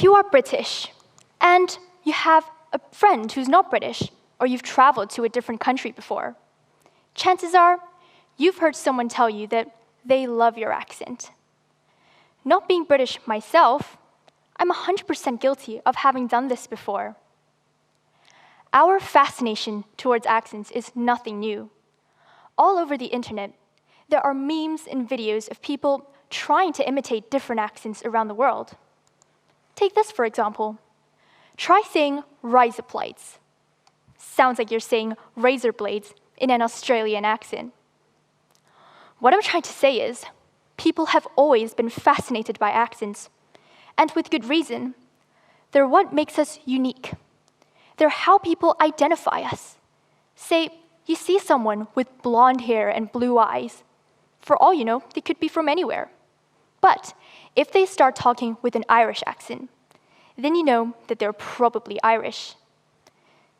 If you are British and you have a friend who's not British, or you've traveled to a different country before, chances are you've heard someone tell you that they love your accent. Not being British myself, I'm 100% guilty of having done this before. Our fascination towards accents is nothing new. All over the internet, there are memes and videos of people trying to imitate different accents around the world. Take this, for example. Try saying razor blades. Sounds like you're saying razor blades in an Australian accent. What I'm trying to say is, people have always been fascinated by accents, and with good reason. They're what makes us unique. They're how people identify us. Say, you see someone with blonde hair and blue eyes. For all you know, they could be from anywhere. But if they start talking with an Irish accent, then you know that they're probably Irish.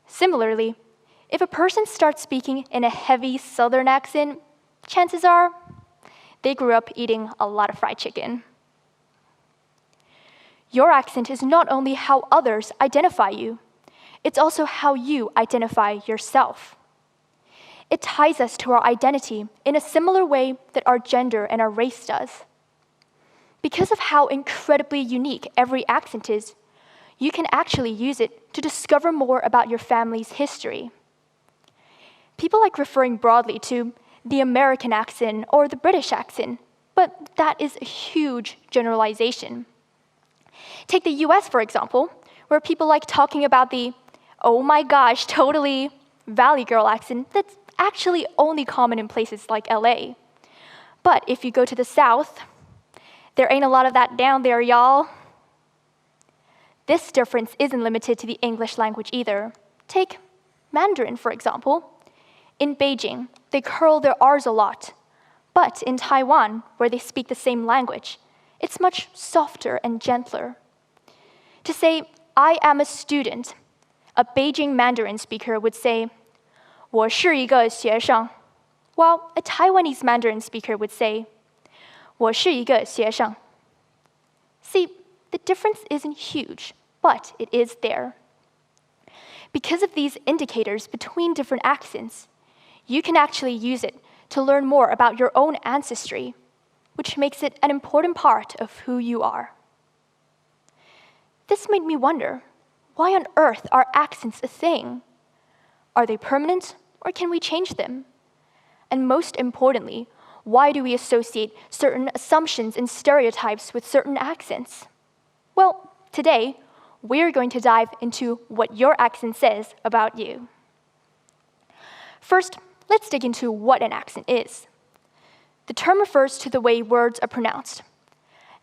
Similarly, if a person starts speaking in a heavy Southern accent, chances are they grew up eating a lot of fried chicken. Your accent is not only how others identify you, it's also how you identify yourself. It ties us to our identity in a similar way that our gender and our race does. Because of how incredibly unique every accent is, you can actually use it to discover more about your family's history. People like referring broadly to the American accent or the British accent, but that is a huge generalization. Take the US, for example, where people like talking about the, oh my gosh, totally Valley Girl accent that's actually only common in places like LA. But if you go to the South, there ain't a lot of that down there, y'all. This difference isn't limited to the English language either. Take Mandarin, for example. In Beijing, they curl their R's a lot. But in Taiwan, where they speak the same language, it's much softer and gentler. To say, I am a student, a Beijing Mandarin speaker would say, 我是一个学生, while a Taiwanese Mandarin speaker would say, 我是一个学生. See, the difference isn't huge, but it is there. Because of these indicators between different accents, you can actually use it to learn more about your own ancestry, which makes it an important part of who you are. This made me wonder, why on earth are accents a thing? Are they permanent, or can we change them? And most importantly, why do we associate certain assumptions and stereotypes with certain accents? Well, today, we're going to dive into what your accent says about you. First, let's dig into what an accent is. The term refers to the way words are pronounced.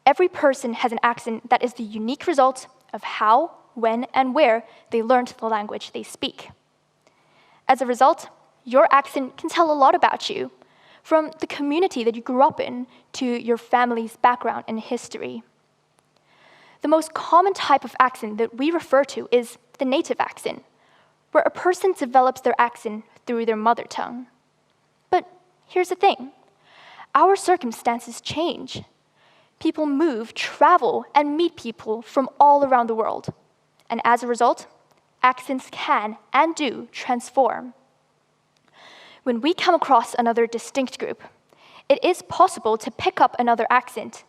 Every person has an accent that is the unique result of how, when, and where they learned the language they speak. As a result, your accent can tell a lot about you, from the community that you grew up in to your family's background and history. The most common type of accent that we refer to is the native accent, where a person develops their accent through their mother tongue. But here's the thing. Our circumstances change. People move, travel, and meet people from all around the world. And as a result, accents can and do transform. When we come across another distinct group, it is possible to pick up another accent,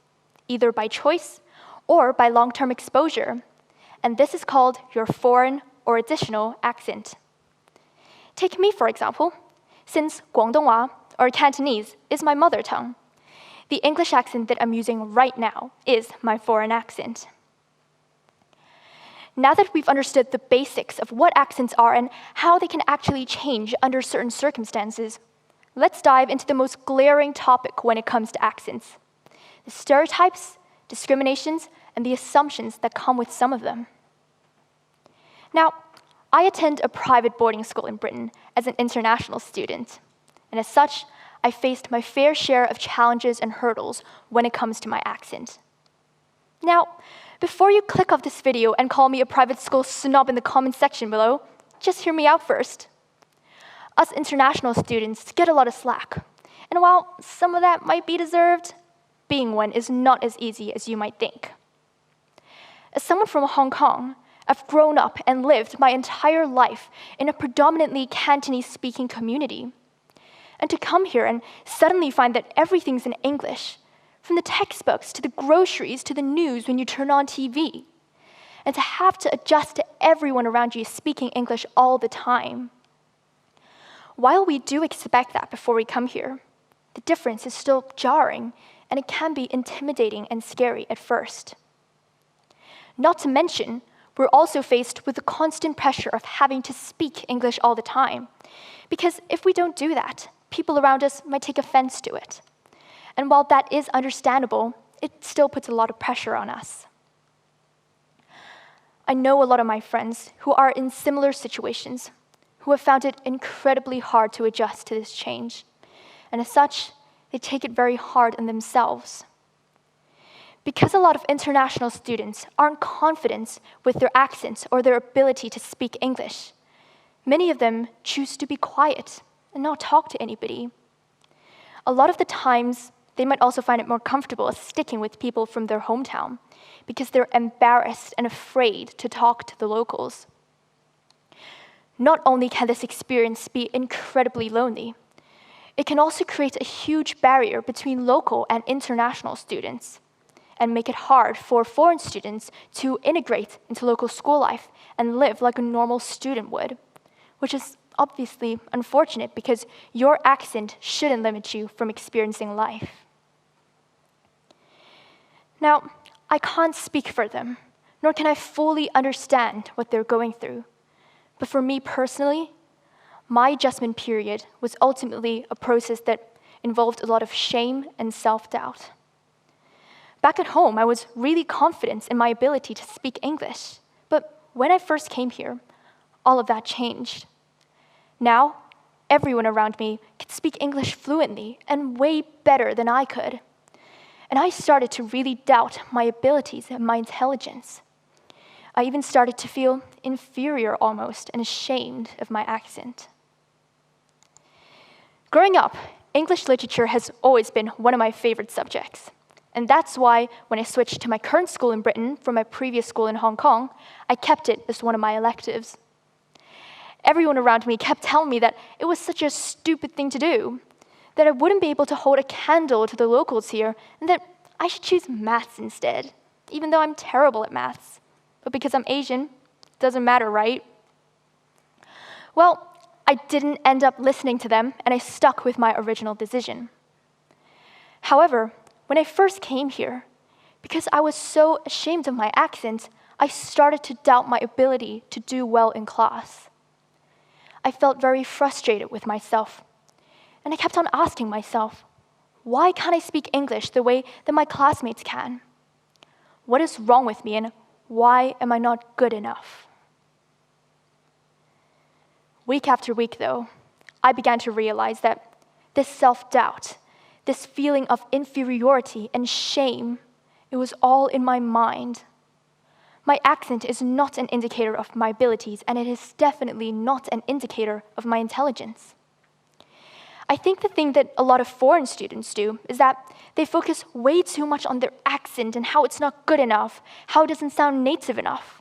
either by choice or by long-term exposure, and this is called your foreign or additional accent. Take me, for example. Since Guangdonghua, or Cantonese, is my mother tongue, the English accent that I'm using right now is my foreign accent. Now that we've understood the basics of what accents are and how they can actually change under certain circumstances, let's dive into the most glaring topic when it comes to accents: the stereotypes, discriminations, and the assumptions that come with some of them. Now, I attend a private boarding school in Britain as an international student, and as such, I faced my fair share of challenges and hurdles when it comes to my accent. Now, before you click off this video and call me a private school snob in the comment section below, just hear me out first. Us international students get a lot of slack, and while some of that might be deserved, being one is not as easy as you might think. As someone from Hong Kong, I've grown up and lived my entire life in a predominantly Cantonese-speaking community. And to come here and suddenly find that everything's in English, from the textbooks to the groceries to the news when you turn on TV, and to have to adjust to everyone around you speaking English all the time. While we do expect that before we come here, the difference is still jarring, and it can be intimidating and scary at first. Not to mention, we're also faced with the constant pressure of having to speak English all the time, because if we don't do that, people around us might take offense to it. And while that is understandable, it still puts a lot of pressure on us. I know a lot of my friends who are in similar situations, who have found it incredibly hard to adjust to this change, and as such, they take it very hard on themselves. Because a lot of international students aren't confident with their accents or their ability to speak English, many of them choose to be quiet and not talk to anybody. A lot of the times, they might also find it more comfortable sticking with people from their hometown because they're embarrassed and afraid to talk to the locals. Not only can this experience be incredibly lonely, it can also create a huge barrier between local and international students and make it hard for foreign students to integrate into local school life and live like a normal student would, which is obviously unfortunate because your accent shouldn't limit you from experiencing life. Now, I can't speak for them, nor can I fully understand what they're going through. But for me personally, my adjustment period was ultimately a process that involved a lot of shame and self-doubt. Back at home, I was really confident in my ability to speak English. But when I first came here, all of that changed. Now, everyone around me could speak English fluently and way better than I could. And I started to really doubt my abilities and my intelligence. I even started to feel inferior almost and ashamed of my accent. Growing up, English literature has always been one of my favorite subjects. And that's why when I switched to my current school in Britain from my previous school in Hong Kong, I kept it as one of my electives. Everyone around me kept telling me that it was such a stupid thing to do, that I wouldn't be able to hold a candle to the locals here, and that I should choose maths instead, even though I'm terrible at maths. But because I'm Asian, it doesn't matter, right? Well, I didn't end up listening to them, and I stuck with my original decision. However, when I first came here, because I was so ashamed of my accent, I started to doubt my ability to do well in class. I felt very frustrated with myself, and I kept on asking myself, why can't I speak English the way that my classmates can? What is wrong with me, and why am I not good enough? Week after week, though, I began to realize that this self-doubt, this feeling of inferiority and shame, it was all in my mind. My accent is not an indicator of my abilities, and it is definitely not an indicator of my intelligence. I think the thing that a lot of foreign students do is that they focus way too much on their accent and how it's not good enough, how it doesn't sound native enough,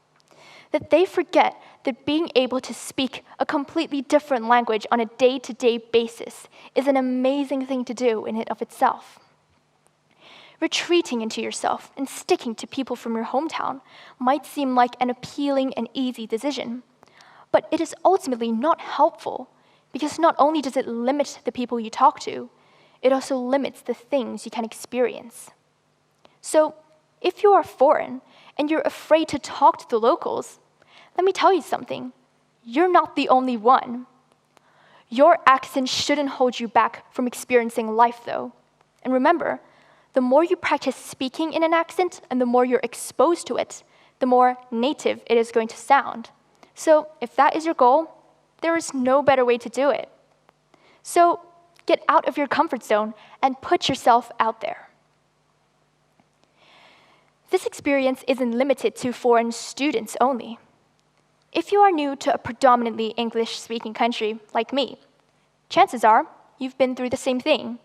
that they forget that being able to speak a completely different language on a day-to-day basis is an amazing thing to do in and of itself. Retreating into yourself and sticking to people from your hometown might seem like an appealing and easy decision, but it is ultimately not helpful because not only does it limit the people you talk to, it also limits the things you can experience. So, if you are foreign and you're afraid to talk to the locals, let me tell you something. You're not the only one. Your accent shouldn't hold you back from experiencing life, though. And remember, the more you practice speaking in an accent and the more you're exposed to it, the more native it is going to sound. So, if that is your goal, there is no better way to do it. So, get out of your comfort zone and put yourself out there. This experience isn't limited to foreign students only. If you are new to a predominantly English-speaking country like me, chances are you've been through the same thing.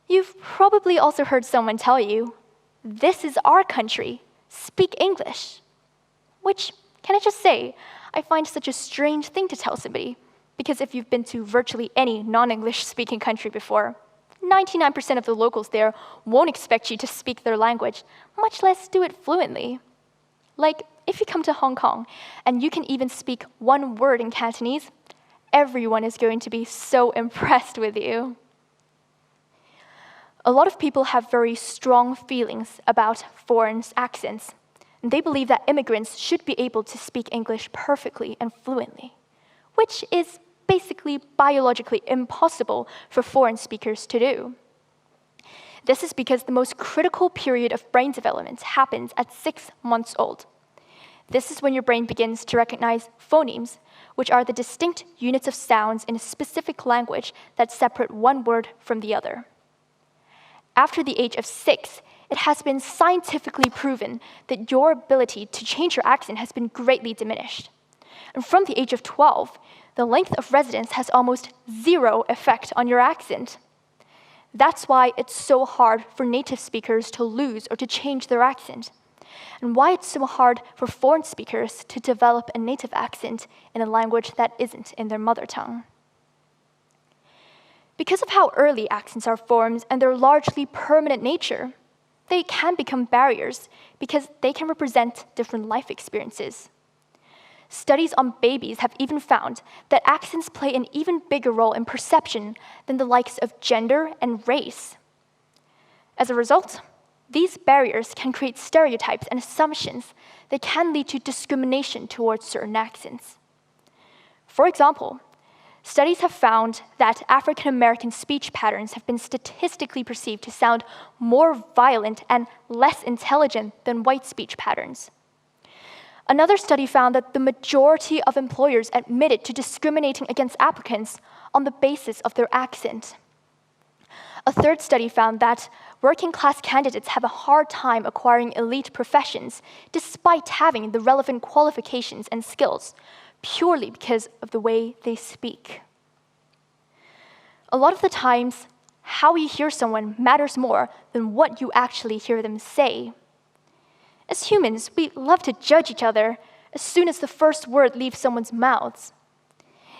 You've probably also heard someone tell you, "This is our country. speak English. Which, can I just say, I find such a strange thing to tell somebody, because if you've been to virtually any non-English speaking country before, 99% of the locals there won't expect you to speak their language, much less do it fluently. Like, if you come to Hong Kong and you can even speak one word in Cantonese, everyone is going to be so impressed with you. A lot of people have very strong feelings about foreign accents, and they believe that immigrants should be able to speak English perfectly and fluently, which is basically biologically impossible for foreign speakers to do. This is because the most critical period of brain development happens at 6 months old. This is when your brain begins to recognize phonemes, which are the distinct units of sounds in a specific language that separate one word from the other. After the age of 6, it has been scientifically proven that your ability to change your accent has been greatly diminished. And from the age of 12, the length of residence has almost zero effect on your accent. That's why it's so hard for native speakers to lose or to change their accent, and why it's so hard for foreign speakers to develop a native accent in a language that isn't in their mother tongue. Because of how early accents are formed and their largely permanent nature, they can become barriers because they can represent different life experiences. Studies on babies have even found that accents play an even bigger role in perception than the likes of gender and race. As a result, these barriers can create stereotypes and assumptions that can lead to discrimination towards certain accents. For example, studies have found that African American speech patterns have been statistically perceived to sound more violent and less intelligent than white speech patterns. Another study found that the majority of employers admitted to discriminating against applicants on the basis of their accent. A third study found that working-class candidates have a hard time acquiring elite professions despite having the relevant qualifications and skills, purely because of the way they speak. A lot of the times, how you hear someone matters more than what you actually hear them say. As humans, we love to judge each other as soon as the first word leaves someone's mouths.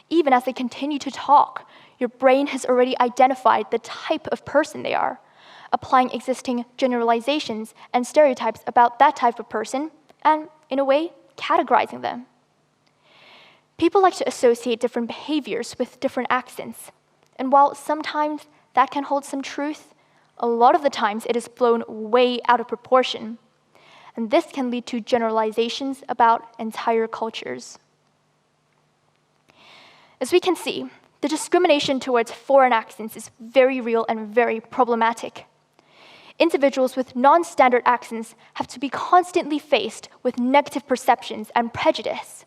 Even as they continue to talk, your brain has already identified the type of person they are, applying existing generalizations and stereotypes about that type of person, and, in a way, categorizing them. People like to associate different behaviors with different accents, and while sometimes that can hold some truth, a lot of the times it is blown way out of proportion. And this can lead to generalizations about entire cultures. As we can see, the discrimination towards foreign accents is very real and very problematic. Individuals with non-standard accents have to be constantly faced with negative perceptions and prejudice.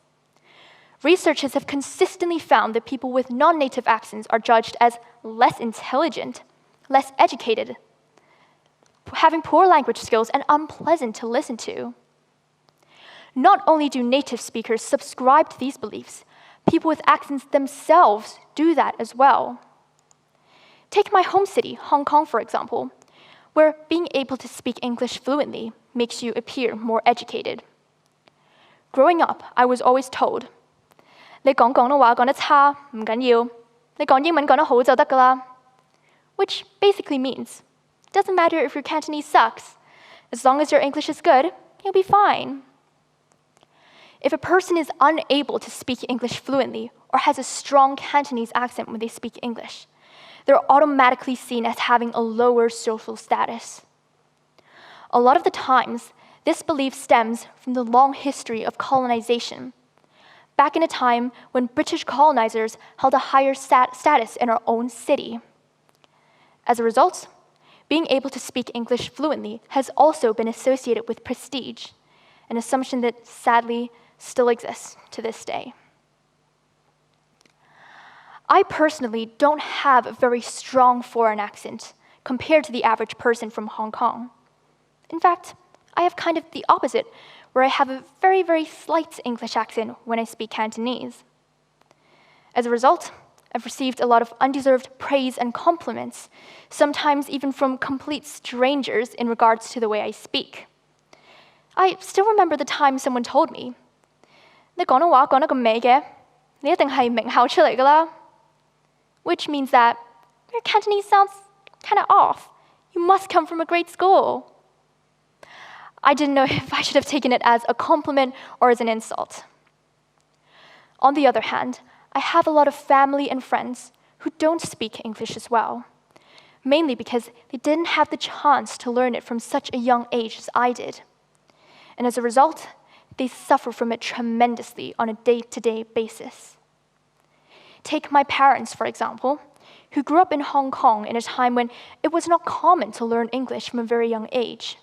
Researchers have consistently found that people with non-native accents are judged as less intelligent, less educated, having poor language skills, and unpleasant to listen to. Not only do native speakers subscribe to these beliefs, people with accents themselves do that as well. Take my home city, Hong Kong, for example, where being able to speak English fluently makes you appear more educated. Growing up, I was always told, 你講廣東話講得差，唔緊要，你講英文講得好就得㗎啦. Which basically means, doesn't matter if your Cantonese sucks. As long as your English is good, you'll be fine. If a person is unable to speak English fluently or has a strong Cantonese accent when they speak English, they're automatically seen as having a lower social status. A lot of the times, this belief stems from the long history of colonization, back in a time when British colonizers held a higher status in our own city. As a result, being able to speak English fluently has also been associated with prestige, an assumption that sadly still exists to this day. I personally don't have a very strong foreign accent compared to the average person from Hong Kong. In fact, I have kind of the opposite, where I have a very, very slight English accent when I speak Cantonese. As a result, I've received a lot of undeserved praise and compliments, sometimes even from complete strangers in regards to the way I speak. I still remember the time someone told me, 你廣東話講得咁美嘅，你一定係名校出嚟㗎啦. Which means that your Cantonese sounds kind of off. You must come from a great school. I didn't know if I should have taken it as a compliment or as an insult. On the other hand, I have a lot of family and friends who don't speak English as well, mainly because they didn't have the chance to learn it from such a young age as I did. And as a result, they suffer from it tremendously on a day-to-day basis. Take my parents, for example, who grew up in Hong Kong in a time when it was not common to learn English from a very young age.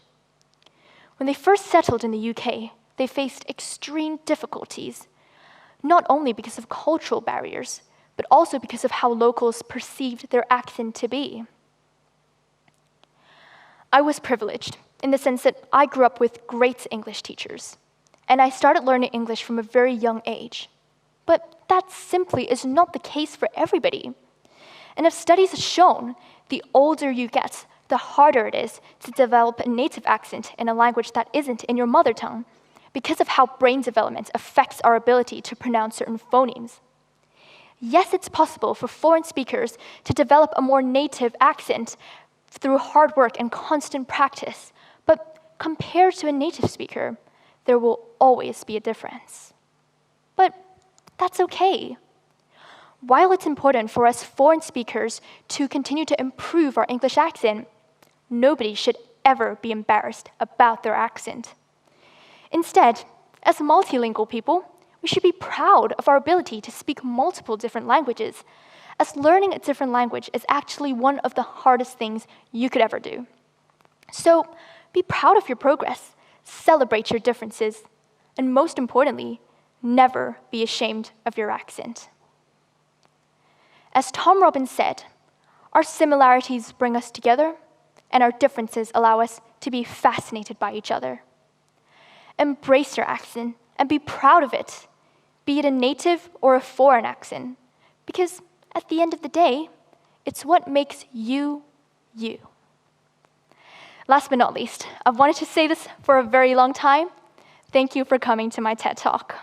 When they first settled in the UK, they faced extreme difficulties, not only because of cultural barriers, but also because of how locals perceived their accent to be. I was privileged in the sense that I grew up with great English teachers, and I started learning English from a very young age. But that simply is not the case for everybody. And as studies have shown, the older you get, the harder it is to develop a native accent in a language that isn't in your mother tongue, because of how brain development affects our ability to pronounce certain phonemes. Yes, it's possible for foreign speakers to develop a more native accent through hard work and constant practice, but compared to a native speaker, there will always be a difference. But that's okay. While it's important for us foreign speakers to continue to improve our English accent, nobody should ever be embarrassed about their accent. Instead, as multilingual people, we should be proud of our ability to speak multiple different languages, as learning a different language is actually one of the hardest things you could ever do. So be proud of your progress, celebrate your differences, and most importantly, never be ashamed of your accent. As Tom Robbins said, our similarities bring us together, and our differences allow us to be fascinated by each other. Embrace your accent and be proud of it, be it a native or a foreign accent, because at the end of the day, it's what makes you, you. Last but not least, I've wanted to say this for a very long time. Thank you for coming to my TED Talk.